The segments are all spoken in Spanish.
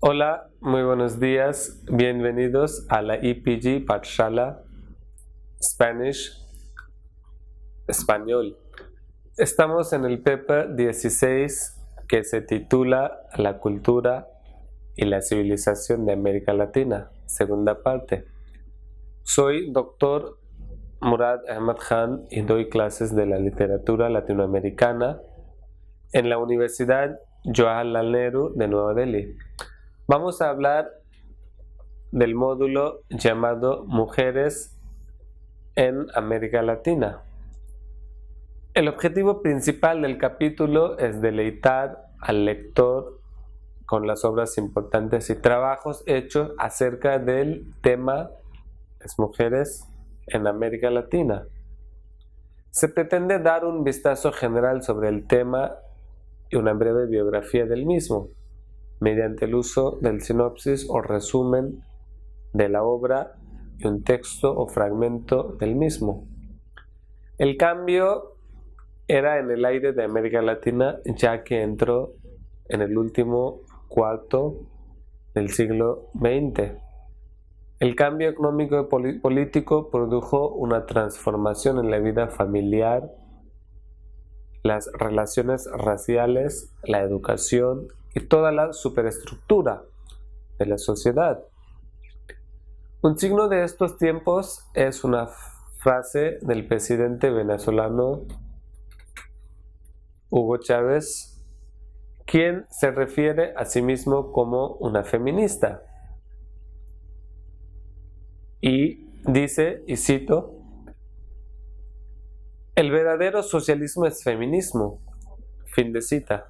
Hola, muy buenos días. Bienvenidos a la EPG Pathshala Spanish Español. Estamos en el paper 16 que se titula La cultura y la civilización de América Latina, segunda parte. Soy Dr. Murad Ahmad Khan y doy clases de la literatura latinoamericana en la Universidad Jawaharlal Nehru de Nueva Delhi. Vamos a hablar del módulo llamado Mujeres en América Latina. El objetivo principal del capítulo es deleitar al lector con las obras importantes y trabajos hechos acerca del tema las mujeres en América Latina. Se pretende dar un vistazo general sobre el tema y una breve biografía del mismo, mediante el uso del sinopsis o resumen de la obra y un texto o fragmento del mismo. El cambio era en el aire de América Latina, ya que entró en el último cuarto del siglo XX. El cambio económico y político produjo una transformación en la vida familiar, las relaciones raciales, la educación y toda la superestructura de la sociedad. Un signo de estos tiempos es una frase del presidente venezolano Hugo Chávez, quien se refiere a sí mismo como una feminista. Y dice, y cito, el verdadero socialismo es feminismo. Fin de cita.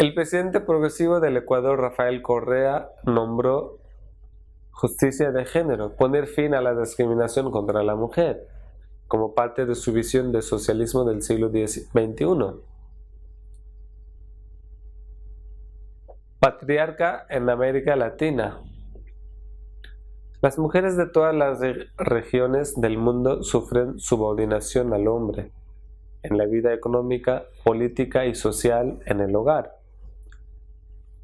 El presidente progresivo del Ecuador, Rafael Correa, nombró justicia de género, poner fin a la discriminación contra la mujer, como parte de su visión de socialismo del siglo XXI. Patriarca en América Latina. Las mujeres de todas las regiones del mundo sufren subordinación al hombre en la vida económica, política y social en el hogar.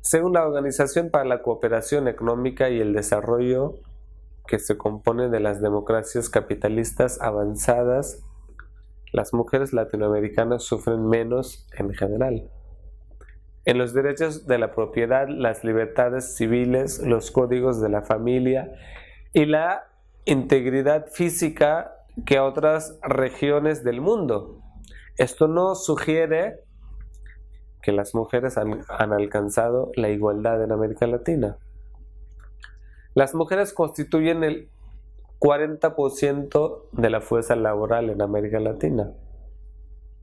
Según la Organización para la Cooperación Económica y el Desarrollo, que se compone de las democracias capitalistas avanzadas, las mujeres latinoamericanas sufren menos en general. En los derechos de la propiedad, las libertades civiles, los códigos de la familia y la integridad física que otras regiones del mundo. Esto no sugiere que las mujeres han alcanzado la igualdad en América Latina. Las mujeres constituyen el 40% de la fuerza laboral en América Latina.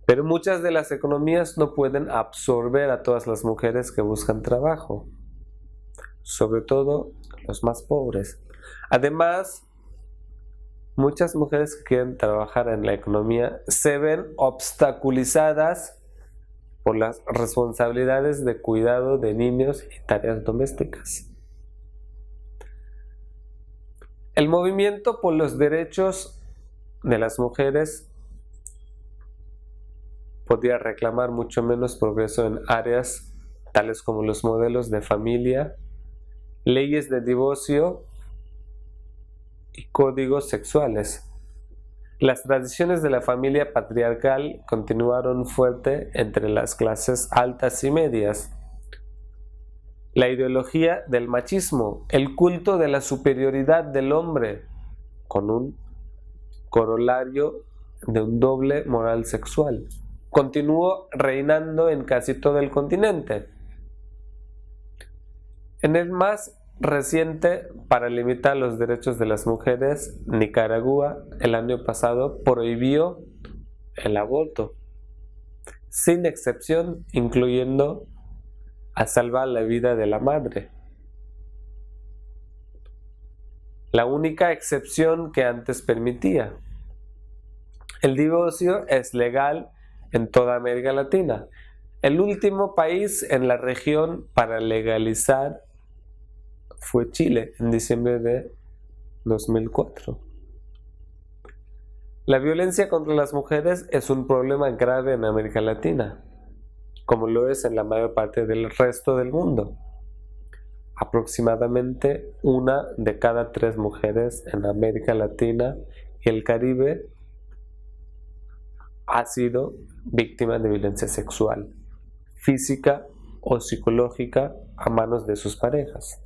Pero muchas de las economías no pueden absorber a todas las mujeres que buscan trabajo, sobre todo los más pobres. Además, muchas mujeres que quieren trabajar en la economía se ven obstaculizadas por las responsabilidades de cuidado de niños y tareas domésticas. El movimiento por los derechos de las mujeres podría reclamar mucho menos progreso en áreas tales como los modelos de familia, leyes de divorcio y códigos sexuales. Las tradiciones de la familia patriarcal continuaron fuerte entre las clases altas y medias. La ideología del machismo, el culto de la superioridad del hombre, con un corolario de un doble moral sexual, continuó reinando en casi todo el continente. En el más reciente, para limitar los derechos de las mujeres, Nicaragua el año pasado prohibió el aborto, sin excepción, incluyendo a salvar la vida de la madre. La única excepción que antes permitía. El divorcio es legal en toda América Latina. El último país en la región para legalizar fue Chile en diciembre de 2004. La violencia contra las mujeres es un problema grave en América Latina. como lo es en la mayor parte del resto del mundo. Aproximadamente 1 de cada 3 mujeres en América Latina y el Caribe ha sido víctima de violencia sexual, física o psicológica a manos de sus parejas.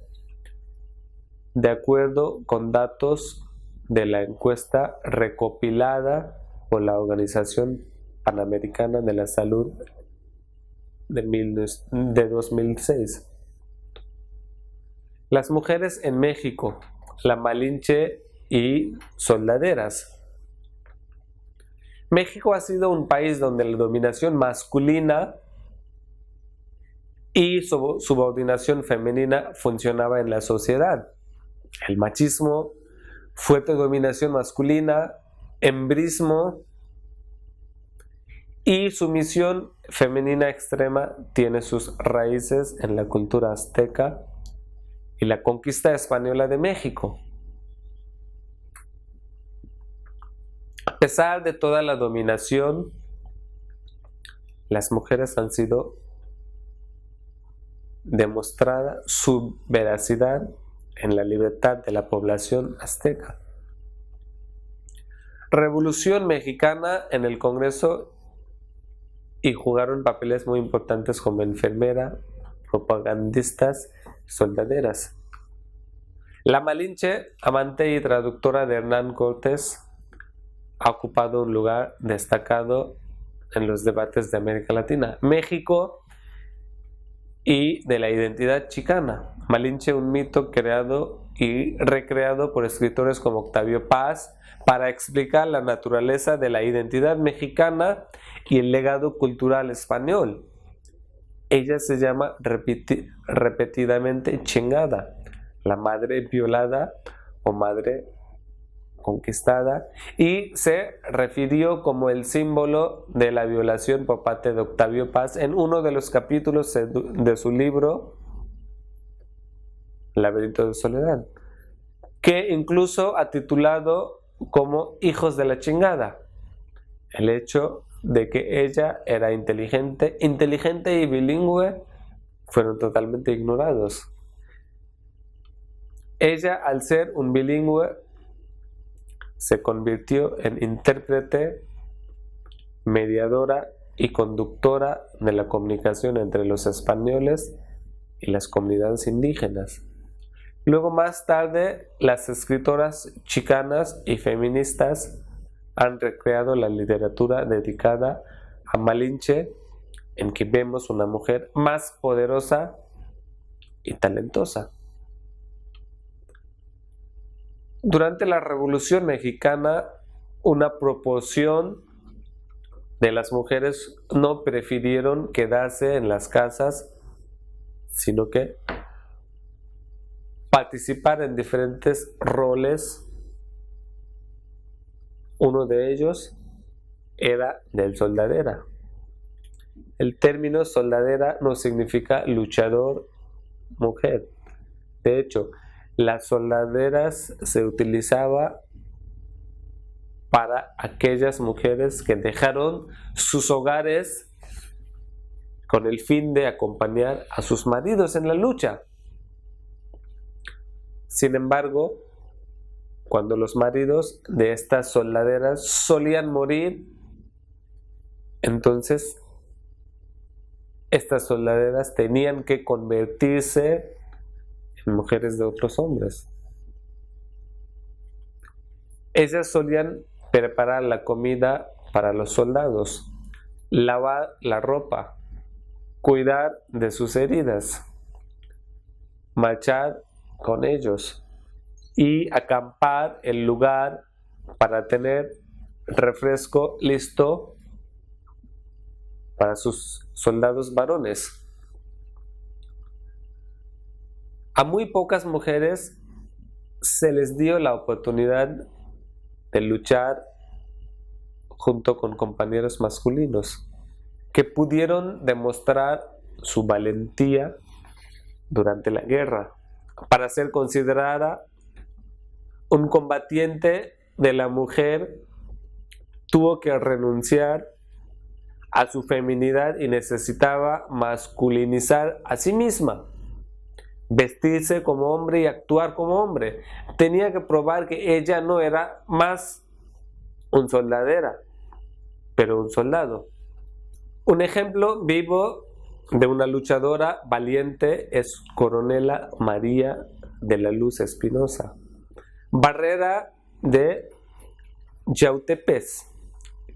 De acuerdo con datos de la encuesta recopilada por la Organización Panamericana de la Salud de 2006. Las mujeres en México, la Malinche y soldaderas. México ha sido un país donde la dominación masculina y subordinación femenina funcionaba en la sociedad. El machismo, fuerte dominación masculina, embrismo y sumisión femenina extrema tiene sus raíces en la cultura azteca y la conquista española de México. A pesar de toda la dominación, las mujeres han sido demostrada su veracidad en la libertad de la población azteca. Revolución mexicana en el Congreso y jugaron papeles muy importantes como enfermera, propagandistas, soldaderas. La Malinche, amante y traductora de Hernán Cortés, ha ocupado un lugar destacado en los debates de América Latina, México y de la identidad chicana. Malinche, un mito creado y recreado por escritores como Octavio Paz para explicar la naturaleza de la identidad mexicana y el legado cultural español. Ella se llama repetidamente chingada, la madre violada o madre conquistada, y se refirió como el símbolo de la violación por parte de Octavio Paz en uno de los capítulos de su libro Laberinto de Soledad, que incluso ha titulado como Hijos de la Chingada. El hecho de que ella era inteligente y bilingüe fueron totalmente ignorados. Ella, al ser un bilingüe, se convirtió en intérprete, mediadora y conductora de la comunicación entre los españoles y las comunidades indígenas. Luego, más tarde, las escritoras chicanas y feministas han recreado la literatura dedicada a Malinche, en que vemos una mujer más poderosa y talentosa. Durante la Revolución Mexicana, una proporción de las mujeres no prefirieron quedarse en las casas, sino que participar en diferentes roles. Uno de ellos era del soldadera. El término soldadera no significa luchador mujer. De hecho, las soldaderas se utilizaba para aquellas mujeres que dejaron sus hogares con el fin de acompañar a sus maridos en la lucha. Sin embargo, cuando los maridos de estas soldaderas solían morir, entonces estas soldaderas tenían que convertirse en mujeres de otros hombres. Ellas solían preparar la comida para los soldados, lavar la ropa, cuidar de sus heridas, marchar con ellos y acampar el lugar para tener refresco listo para sus soldados varones. A muy pocas mujeres se les dio la oportunidad de luchar junto con compañeros masculinos que pudieron demostrar su valentía durante la guerra para ser considerada un combatiente de la mujer. Tuvo que renunciar a su feminidad y necesitaba masculinizar a sí misma, vestirse como hombre y actuar como hombre. Tenía que probar que ella no era más un soldadera, pero un soldado. Un ejemplo vivo de una luchadora valiente es Coronela María de la Luz Espinosa, Barrera de Yautepec,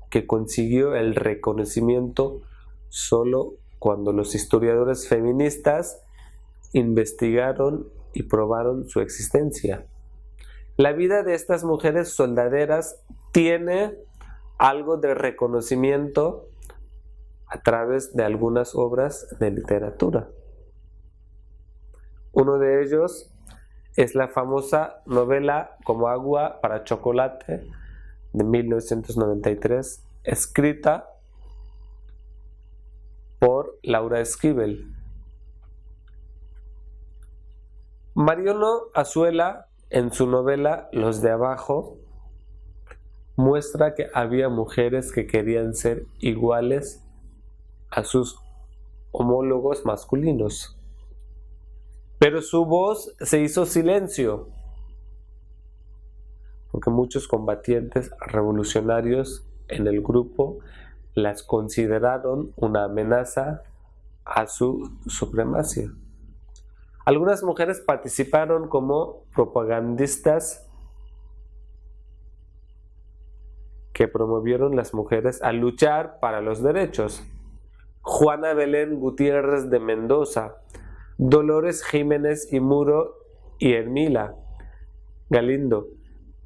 que consiguió el reconocimiento solo cuando los historiadores feministas investigaron y probaron su existencia. La vida de estas mujeres soldaderas tiene algo de reconocimiento a través de algunas obras de literatura. Uno de ellos es la famosa novela Como agua para chocolate de 1993, escrita por Laura Esquivel. Mariano Azuela, en su novela Los de Abajo, muestra que había mujeres que querían ser iguales a sus homólogos masculinos, pero su voz se hizo silencio, porque muchos combatientes revolucionarios en el grupo las consideraron una amenaza a su supremacía. Algunas mujeres participaron como propagandistas que promovieron las mujeres a luchar para los derechos. Juana Belén Gutiérrez de Mendoza, Dolores Jiménez y Muro y Hermila Galindo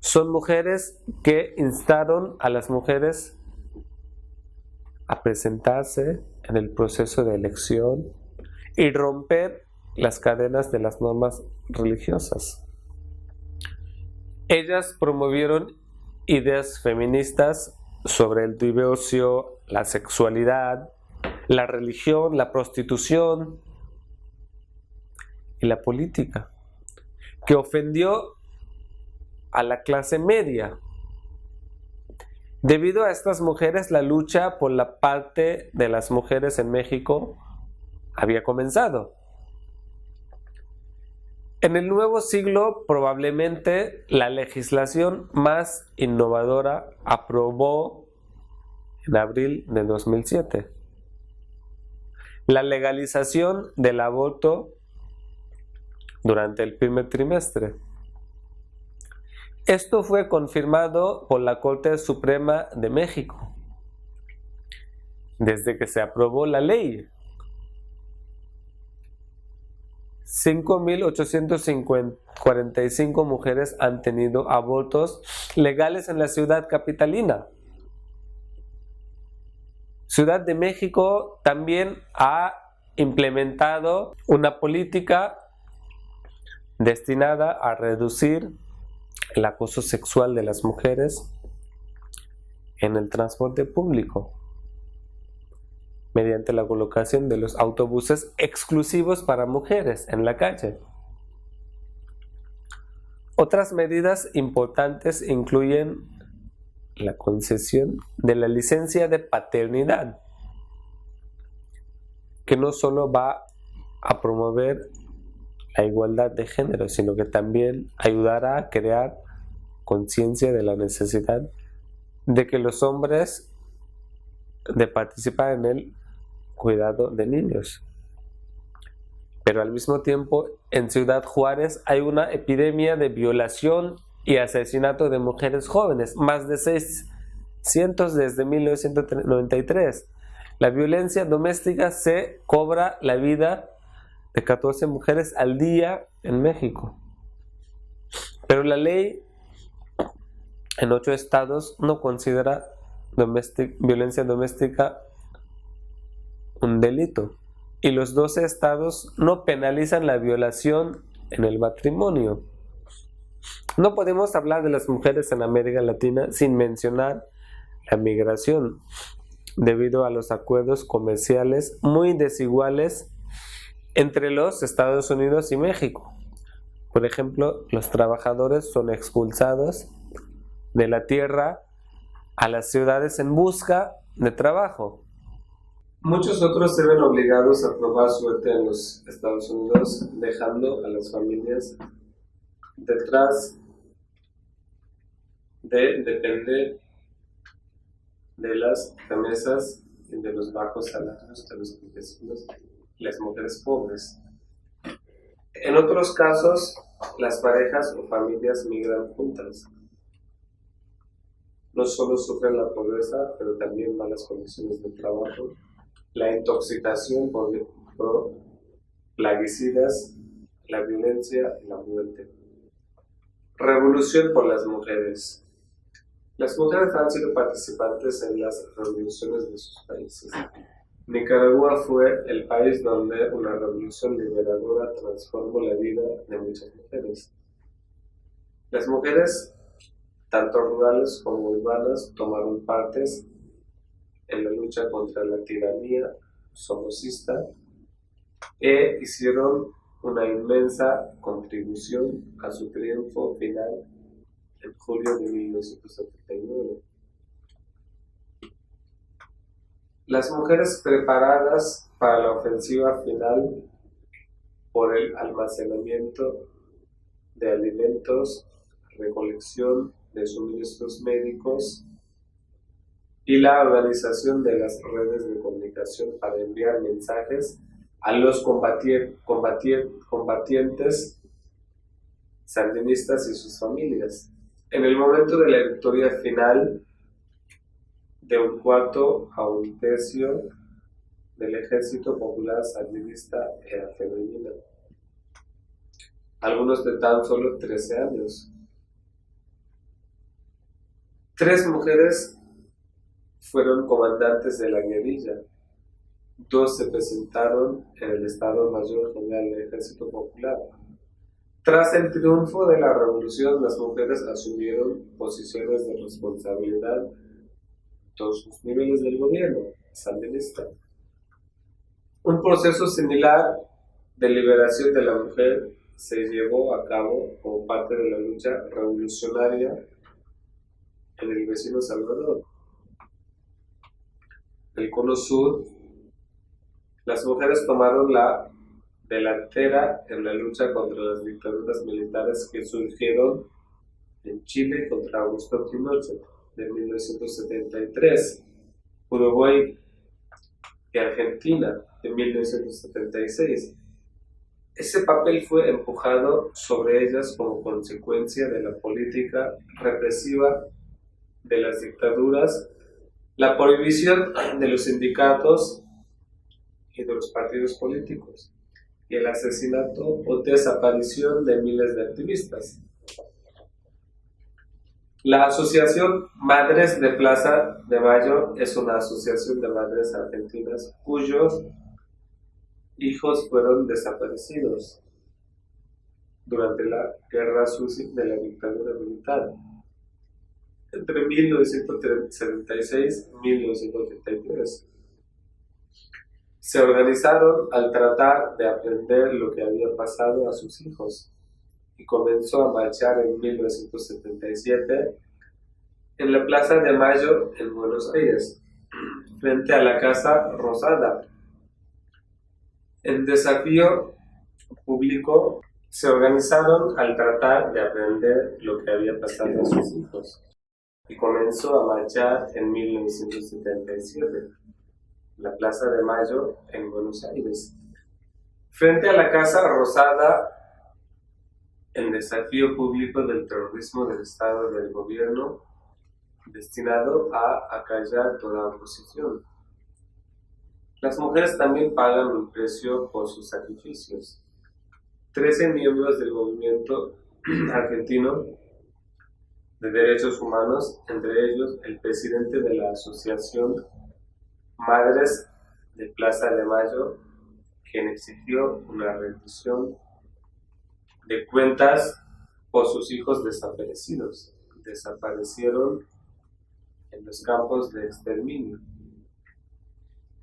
son mujeres que instaron a las mujeres a presentarse en el proceso de elección y romper las cadenas de las normas religiosas. Ellas promovieron ideas feministas sobre el divorcio, la sexualidad, la religión, la prostitución y la política, que ofendió a la clase media. Debido a estas mujeres, la lucha por la parte de las mujeres en México había comenzado. En el nuevo siglo, probablemente la legislación más innovadora aprobó en abril de 2007 la legalización del aborto durante el primer trimestre. Esto fue confirmado por la Corte Suprema de México desde que se aprobó la ley. 5.845 mujeres han tenido abortos legales en la ciudad capitalina. Ciudad de México también ha implementado una política destinada a reducir el acoso sexual de las mujeres en el transporte público, mediante la colocación de los autobuses exclusivos para mujeres en la calle. Otras medidas importantes incluyen la concesión de la licencia de paternidad, que no solo va a promover la igualdad de género, sino que también ayudará a crear conciencia de la necesidad de que los hombres de participar en el cuidado de niños. Pero al mismo tiempo, en Ciudad Juárez hay una epidemia de violación y asesinato de mujeres jóvenes, más de 600 desde 1993. La violencia doméstica se cobra la vida de 14 mujeres al día en México. Pero la ley en 8 estados no considera violencia doméstica un delito. Y los 12 estados no penalizan la violación en el matrimonio. No podemos hablar de las mujeres en América Latina sin mencionar la migración, debido a los acuerdos comerciales muy desiguales entre los Estados Unidos y México. Por ejemplo, los trabajadores son expulsados de la tierra a las ciudades en busca de trabajo. Muchos otros se ven obligados a probar suerte en los Estados Unidos, dejando a las familias detrás de depender de las remesas y de los bajos salarios de los campesinos y las mujeres pobres. En otros casos, las parejas o familias migran juntas. No solo sufren la pobreza, pero también malas condiciones de trabajo, la intoxicación por plaguicidas, la violencia y la muerte. Revolución por las mujeres. Las mujeres han sido participantes en las revoluciones de sus países. Nicaragua fue el país donde una revolución liberadora transformó la vida de muchas mujeres. Las mujeres, tanto rurales como urbanas, tomaron partes en la lucha contra la tiranía somocista e hicieron una inmensa contribución a su triunfo final en julio de 1979. Las mujeres preparadas para la ofensiva final por el almacenamiento de alimentos, recolección de suministros médicos y la organización de las redes de comunicación para enviar mensajes a los combatientes sandinistas y sus familias. En el momento de la victoria final, de un cuarto a un tercio del ejército popular sandinista era femenina, algunos de tan solo 13 años. 3 mujeres fueron comandantes de la guerrilla, 2 se presentaron en el Estado Mayor General del Ejército Popular. Tras el triunfo de la revolución, las mujeres asumieron posiciones de responsabilidad en todos los niveles del gobierno sandinista. Un proceso similar de liberación de la mujer se llevó a cabo como parte de la lucha revolucionaria en el vecino Salvador. El Cono Sur, las mujeres tomaron la delantera en la lucha contra las dictaduras militares que surgieron en Chile contra Augusto Pinochet de 1973, Uruguay y Argentina de 1976. Ese papel fue empujado sobre ellas como consecuencia de la política represiva de las dictaduras, la prohibición de los sindicatos y de los partidos políticos, y el asesinato o desaparición de miles de activistas. La Asociación Madres de Plaza de Mayo es una asociación de madres argentinas cuyos hijos fueron desaparecidos durante la guerra sucia de la dictadura militar entre 1976 y 1983. Se organizaron al tratar de aprender lo que había pasado a sus hijos y comenzó a marchar en 1977 en la Plaza de Mayo en Buenos Aires, frente a la Casa Rosada. En desafío público se organizaron al tratar de aprender lo que había pasado a sus hijos y comenzó a marchar en 1977. La Plaza de Mayo en Buenos Aires, frente a la Casa Rosada, en desafío público del terrorismo del Estado del gobierno destinado a acallar toda oposición. Las mujeres también pagan un precio por sus sacrificios. 13 miembros del movimiento argentino de derechos humanos, entre ellos el presidente de la Asociación Madres de Plaza de Mayo, quien exigió una rendición de cuentas por sus hijos desaparecidos. Desaparecieron en los campos de exterminio.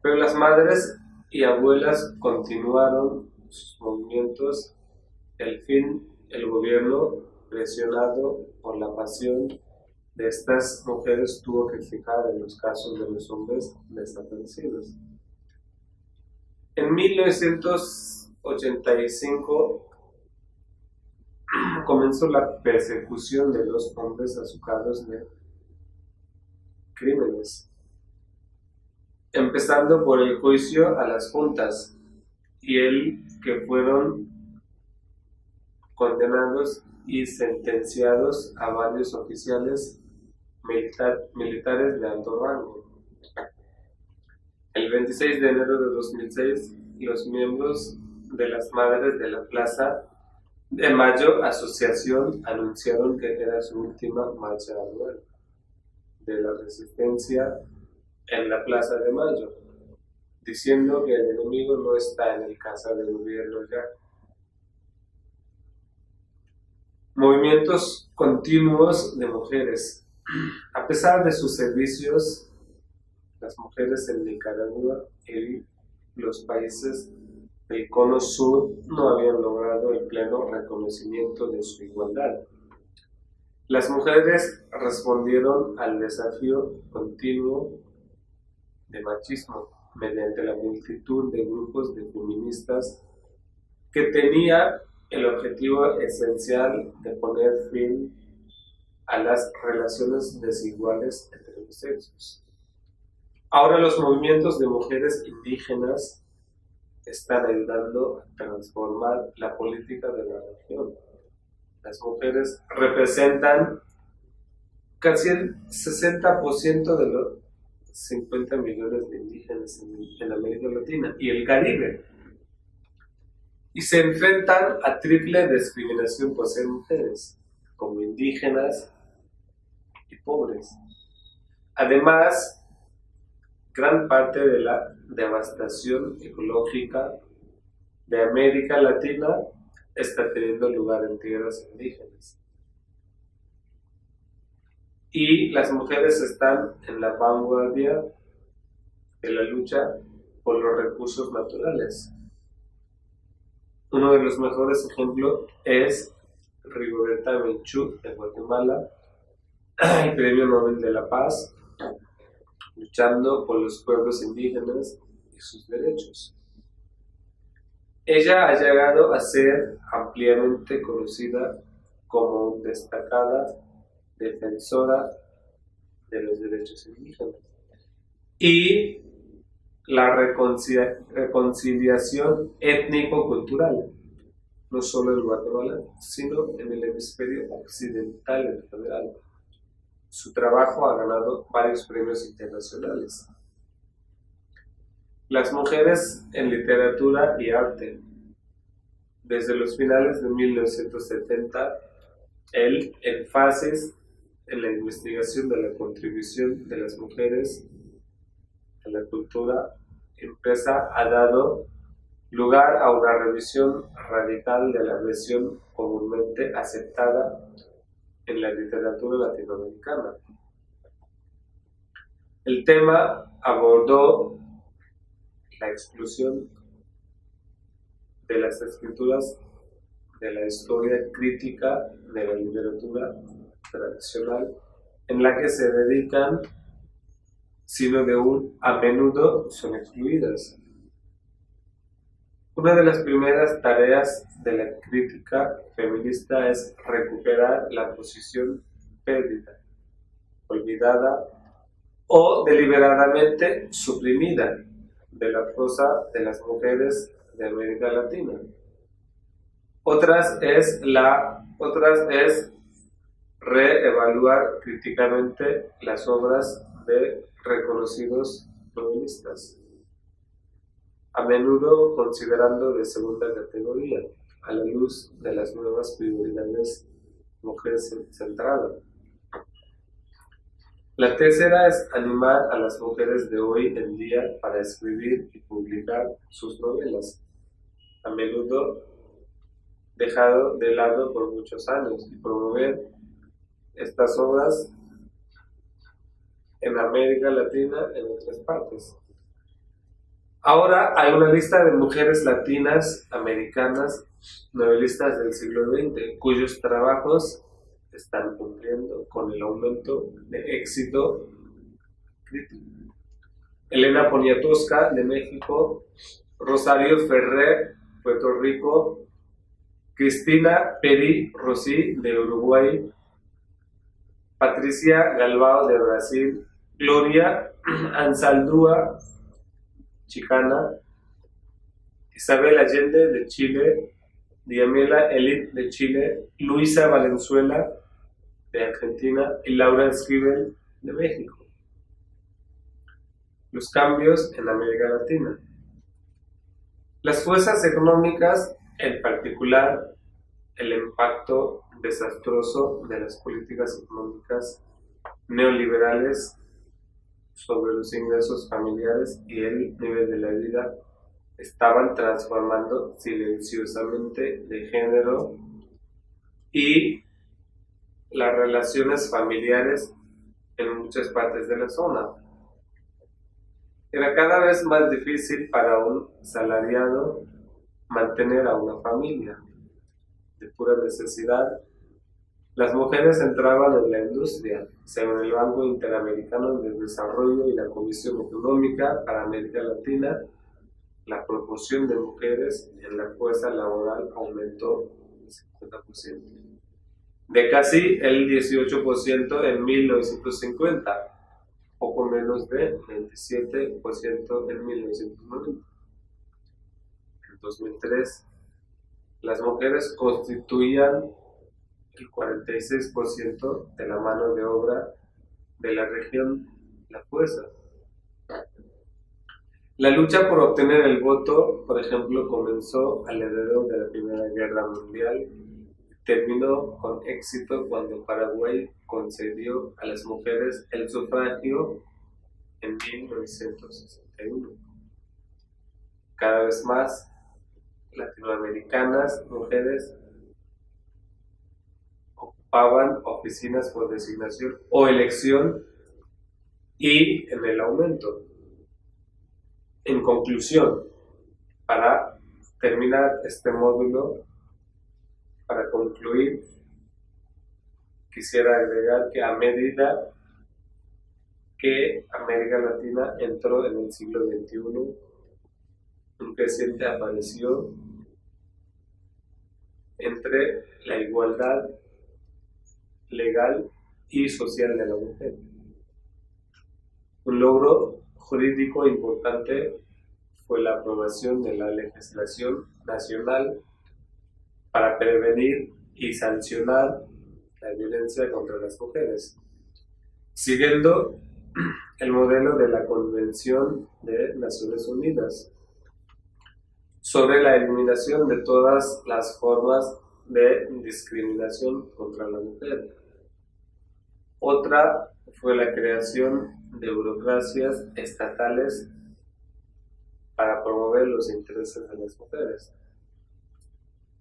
Pero las madres y abuelas continuaron sus movimientos. El gobierno, presionado por la pasión de estas mujeres, tuvo que fijar en los casos de los hombres desaparecidos. En 1985 comenzó la persecución de los hombres acusados de crímenes, empezando por el juicio a las juntas y el que fueron condenados y sentenciados a varios oficiales militares de alto rango. El 26 de enero de 2006, los miembros de las Madres de la Plaza de Mayo Asociación anunciaron que era su última marcha anual de la resistencia en la Plaza de Mayo, diciendo que el enemigo no está en el casa del gobierno ya. Movimientos continuos de mujeres. A pesar de sus servicios, las mujeres en Nicaragua y los países del Cono Sur no habían logrado el pleno reconocimiento de su igualdad. Las mujeres respondieron al desafío continuo de machismo mediante la multitud de grupos de feministas que tenía el objetivo esencial de poner fin a las relaciones desiguales entre los sexos. Ahora los movimientos de mujeres indígenas están ayudando a transformar la política de la región. Las mujeres representan casi el 60% de los 50 millones de indígenas en América Latina y el Caribe, y se enfrentan a triple discriminación por ser mujeres, como indígenas y pobres. Además, gran parte de la devastación ecológica de América Latina está teniendo lugar en tierras indígenas. Y las mujeres están en la vanguardia de la lucha por los recursos naturales. Uno de los mejores ejemplos es Rigoberta Menchú de Guatemala, el Premio Nobel de la Paz, luchando por los pueblos indígenas y sus derechos. Ella ha llegado a ser ampliamente conocida como destacada defensora de los derechos indígenas y la reconciliación étnico-cultural, no solo en Guatemala, sino en el hemisferio occidental en general. Su trabajo ha ganado varios premios internacionales. Las mujeres en literatura y arte. Desde los finales de 1970, el énfasis en la investigación de la contribución de las mujeres a la cultura impresa ha dado lugar a una revisión radical de la versión comúnmente aceptada en la literatura latinoamericana. El tema abordó la exclusión de las escrituras de la historia crítica de la literatura tradicional en la que se dedican, sino a menudo son excluidas. Una de las primeras tareas de la crítica feminista es recuperar la posición perdida, olvidada o deliberadamente suprimida de la prosa de las mujeres de América Latina. Otras es reevaluar críticamente las obras de reconocidos novelistas, a menudo considerando de segunda categoría, a la luz de las nuevas prioridades mujeres centradas. La tercera es animar a las mujeres de hoy en día para escribir y publicar sus novelas, a menudo dejado de lado por muchos años, y promover estas obras en América Latina en otras partes. Ahora hay una lista de mujeres latinas, americanas, novelistas del siglo XX, cuyos trabajos están cumpliendo con el aumento de éxito crítico. Elena Poniatowska, de México, Rosario Ferrer, Puerto Rico, Cristina Peri Rossi, de Uruguay, Patricia Galbao, de Brasil, Gloria Ansaldúa, chicana, Isabel Allende, de Chile, Diamela Elit, de Chile, Luisa Valenzuela, de Argentina, y Laura Esquivel, de México. Los cambios en América Latina. Las fuerzas económicas, en particular el impacto desastroso de las políticas económicas neoliberales sobre los ingresos familiares y el nivel de la vida, estaban transformando silenciosamente de género y las relaciones familiares en muchas partes de la zona. Era cada vez más difícil para un salariado mantener a una familia. De pura necesidad, las mujeres entraban en la industria. Según el Banco Interamericano de Desarrollo y la Comisión Económica para América Latina, la proporción de mujeres en la fuerza laboral aumentó el 50%, de casi el 18% en 1950, poco menos de 27% en 1990. En 2003, las mujeres constituían el 46% de la mano de obra de la región La Fuerza. La lucha por obtener el voto, por ejemplo, comenzó alrededor de la Primera Guerra Mundial y terminó con éxito cuando Paraguay concedió a las mujeres el sufragio en 1961. Cada vez más latinoamericanas mujeres ocupaban oficinas por designación o elección y en el aumento. En conclusión, para terminar este módulo, para concluir, quisiera agregar que a medida que América Latina entró en el siglo XXI, un creciente apareció entre la igualdad legal y social de la mujer. Un logro jurídico importante fue la aprobación de la legislación nacional para prevenir y sancionar la violencia contra las mujeres, siguiendo el modelo de la Convención de Naciones Unidas sobre la eliminación de todas las formas de discriminación contra la mujer. Otra fue la creación de burocracias estatales para promover los intereses de las mujeres,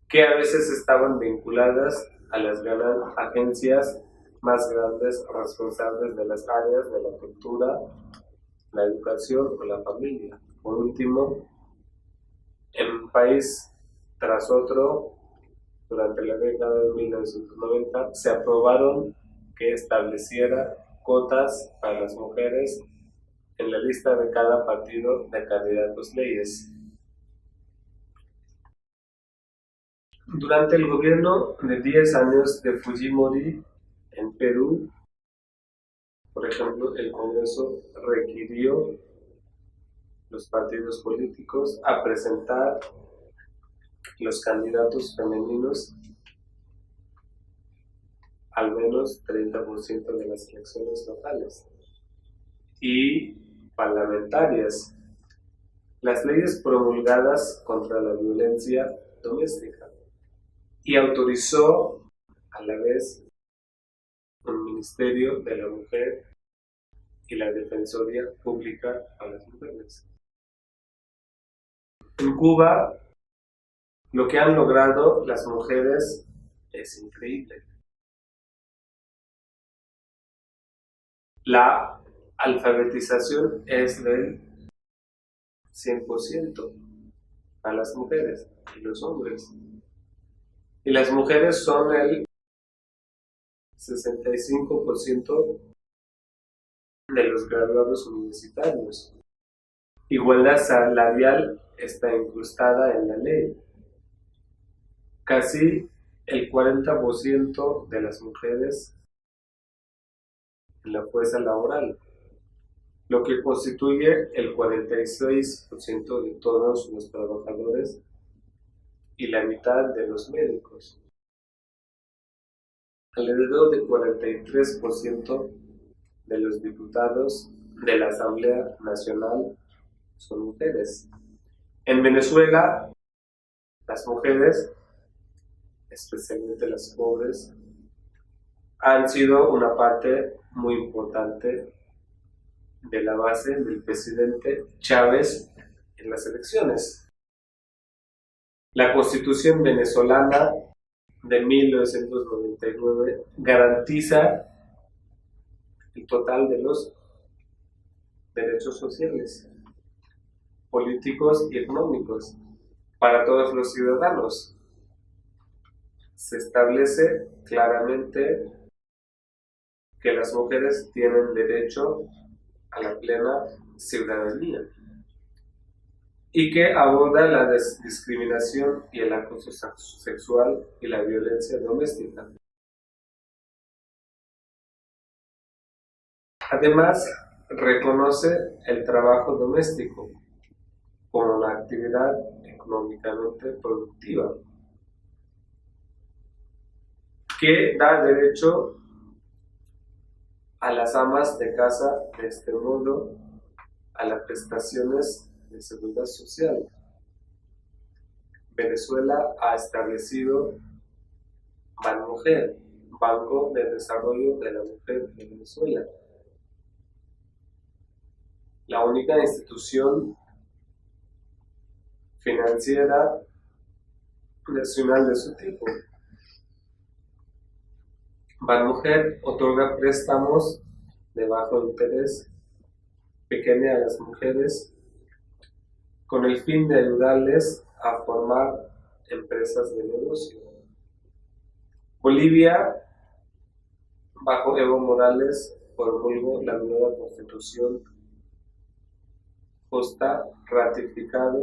que a veces estaban vinculadas a las agencias más grandes responsables de las áreas de la cultura, la educación o la familia. Por último, en un país tras otro, durante la década de 1990, se aprobaron que estableciera cuotas para las mujeres en la lista de cada partido de candidatos leyes. Durante el gobierno de 10 años de Fujimori en Perú, por ejemplo, el Congreso requirió los partidos políticos a presentar los candidatos femeninos al menos 30% de las elecciones locales y parlamentarias, las leyes promulgadas contra la violencia doméstica, y autorizó a la vez un Ministerio de la Mujer y la Defensoría Pública a las mujeres. En Cuba, lo que han logrado las mujeres es increíble. La alfabetización es del 100% a las mujeres y los hombres. Y las mujeres son el 65% de los graduados universitarios. Igualdad salarial está incrustada en la ley. Casi el 40% de las mujeres en la fuerza laboral, lo que constituye el 46% de todos los trabajadores y la mitad de los médicos. Alrededor del 43% de los diputados de la Asamblea Nacional son mujeres. En Venezuela, las mujeres, especialmente las pobres, han sido una parte muy importante de la base del presidente Chávez en las elecciones. La Constitución venezolana de 1999 garantiza el total de los derechos sociales, políticos y económicos para todos los ciudadanos. Se establece claramente que las mujeres tienen derecho a la plena ciudadanía y que aborda la discriminación y el acoso sexual y la violencia doméstica. Además, reconoce el trabajo doméstico como una actividad económicamente productiva que da derecho a las amas de casa de este modo a las prestaciones de seguridad social. Venezuela ha establecido Banmujer, Banco de Desarrollo de la Mujer de Venezuela, la única institución financiera nacional de su tipo. Banmujer otorga préstamos de bajo interés pequeño a las mujeres con el fin de ayudarles a formar empresas de negocio. Bolivia, bajo Evo Morales, promulgó la nueva constitución justa ratificada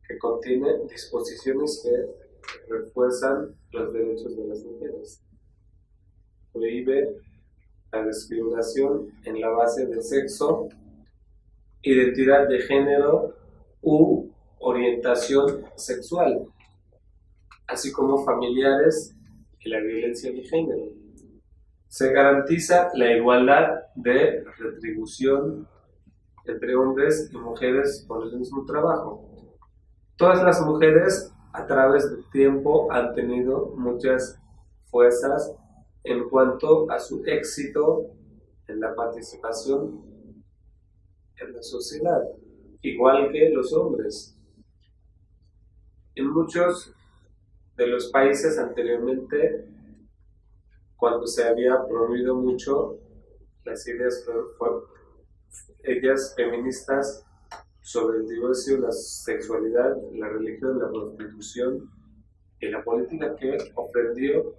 que contiene disposiciones que refuerzan los derechos de las mujeres. Prohíbe la discriminación en la base de sexo, identidad de género u orientación sexual, así como familiares y la violencia de género. Se garantiza la igualdad de retribución entre hombres y mujeres por el mismo trabajo. Todas las mujeres a través del tiempo han tenido muchas fuerzas en cuanto a su éxito en la participación en la sociedad, igual que los hombres. En muchos de los países anteriormente, cuando se había promovido mucho las ideas feministas sobre el divorcio, la sexualidad, la religión, la prostitución y la política, que ofendió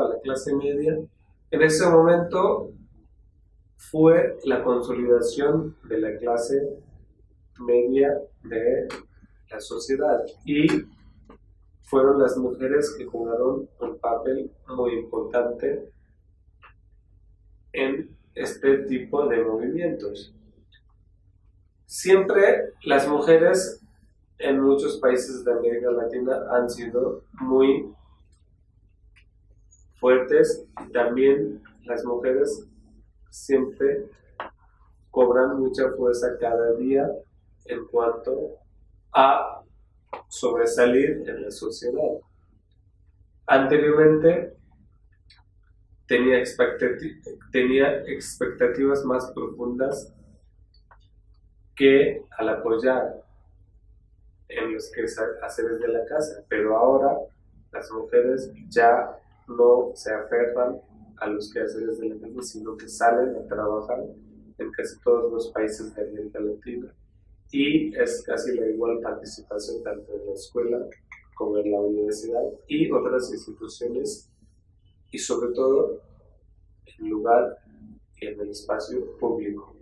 a la clase media, en ese momento fue la consolidación de la clase media de la sociedad, y fueron las mujeres que jugaron un papel muy importante en este tipo de movimientos. Siempre las mujeres en muchos países de América Latina han sido muy fuertes, y también las mujeres siempre cobran mucha fuerza cada día en cuanto a sobresalir en la sociedad. Anteriormente tenía expectativas más profundas que al apoyar en los quehaceres de la casa, pero ahora las mujeres ya no se aferran a los quehaceres de la casa, sino que salen a trabajar en casi todos los países de América Latina, y es casi la igual participación tanto en la escuela como en la universidad y otras instituciones, y sobre todo en el lugar y en el espacio público.